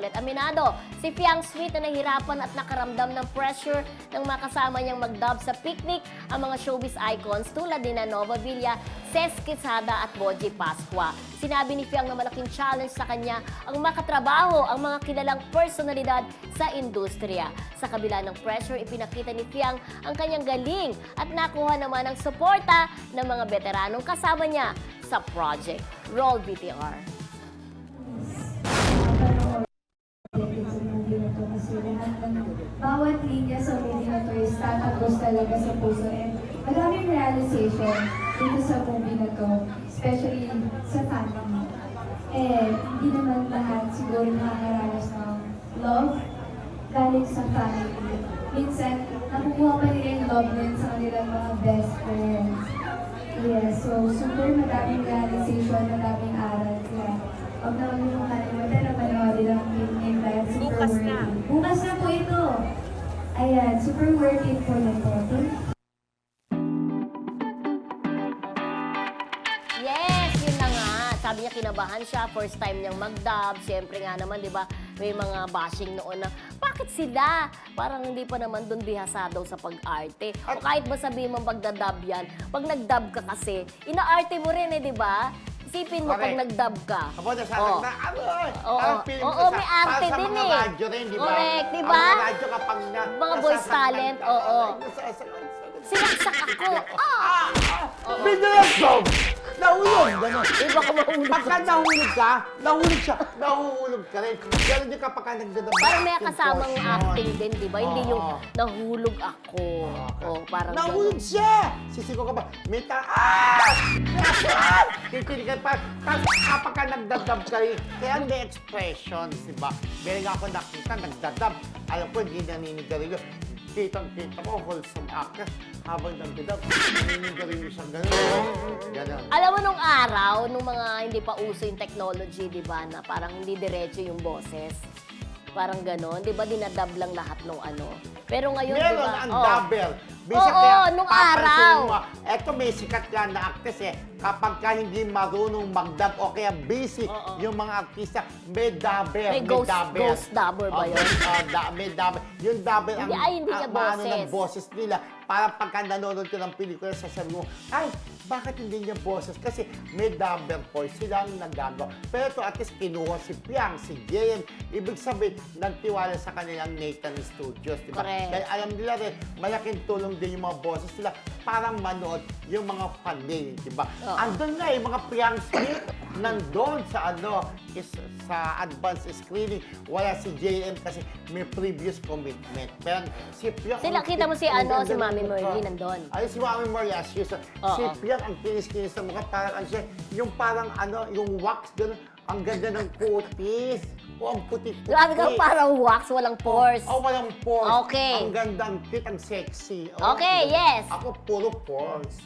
ulit aminado. Si Piang Sweet na nahirapan at nakaramdam ng pressure ng mga kasama niyang mag-dub sa picnic ang mga showbiz icons tulad ni Nova Villa, Ces Quezada at Boji Pascua. Sinabi ni Piang na malaking challenge sa kanya ang makatrabaho ang mga kilalang personalidad sa industriya. Sa kabila ng pressure, ipinakita ni Piang ang kanyang galing at nakuha naman ang suporta ng mga veteranong kasama niya sa project. Roll VTR. Bawat linya sa movie na to is tatagos talaga sa puso and maraming realization dito sa movie na to, especially sa family. Hindi naman lahat siguro nakakaranas ng love galing sa family. Minsan, nakukuha pa nila yung love din sa kanilang mga best friends. Yeah, so super madaming realization, madaming aral. Kaya, huwag na kami mong kalimutan na panoorin ang film dahil super Bukas worth na. it. Bukas na po ito. Ayan, super worth it po na po. Yes, yun na nga. Sabi niya kinabahan siya, first time niyang mag-dub. Siyempre nga naman, di ba, may mga bashing noon na, bakit sila? Parang hindi pa naman doon bihasadaw sa pag-arte. O kahit ba sabihin mo pagdadub yan, pag nag-dub ka kasi, ina-arte mo rin di ba? Isipin mo pag Correct. nag-dub ka. Ako na sa Oh. na, ano, Oo. parang feeling ko Oo, may arte para sa din mga eh. radyo rin, di ba? Correct, di Ang ba? mga radyo kapag na, Mga voice talent, oo. Sinaksak ako. Binulog! Nahulog! Ganon. Iba ka mahulog. Pagka nahulog ka, nahulog siya. Nahuhulog ka rin. Ganon din kapag ka nagdadaba. Parang may kasamang acting din, di ba? Hindi yung Oo. nahulog ako. O, parang Nahulog ganun. siya! Sisigaw ka ba? May Titiligan pa. Tapos kapag ka nagdadab ka rin, kaya may expressions, di ba? Meron nga ako nakita, nagdadab. Alam ko, hindi naninigarilyo. Kitang-kita ko, wholesome actor. Habang nagdadab, naninigarilyo siya gano'n. Gano'n. Alam mo nung araw, nung mga hindi pa uso yung technology, di ba, na parang hindi diretso yung boses. Parang ganon, di ba, dinadub lang lahat nung ano. Pero ngayon, di Meron ba? ang oh. double. Oo, nung araw. Eto may sikat yan na actress kapag ka hindi marunong mag-dub o kaya busy Oo. yung mga artista, may double. May ghost dubber ba yun? May double. Yung double Hindi, ay, hindi niya maano ng boses. boses nila. Para pagka nanonood ka ng pelikula, sasabi mo, ay, bakit hindi niya boses? Kasi may double voice. Sila ang nagagawa. Pero ito, at least kinuha si Piang, si JM. Ibig sabihin, nagtiwala sa kanilang Nathan Studios. Diba? Correct. Dahil alam nila rin, malaking tulong din yung mga boses nila parang manood yung mga fan-mail, di ba? Oo. Andun nga yung mga Piang Smith, nandun sa sa advance screening. Wala si JM kasi may previous commitment. Pero si Piang... Sila, kita mo si si Mami Merly nandun. Ay, si Mami Merly, as usual. Oo. Si Piang ang kinis-kinis sa mukha, parang ano siya, yung parang yung wax, gano'n, ang ganda ng kutis. O, ang puti-puti. Grabe ka, parang wax, walang pores. Oh, walang pores. Okay. Ang ganda, ang cute, ang sexy. Okay, yes. Ako, puro pores.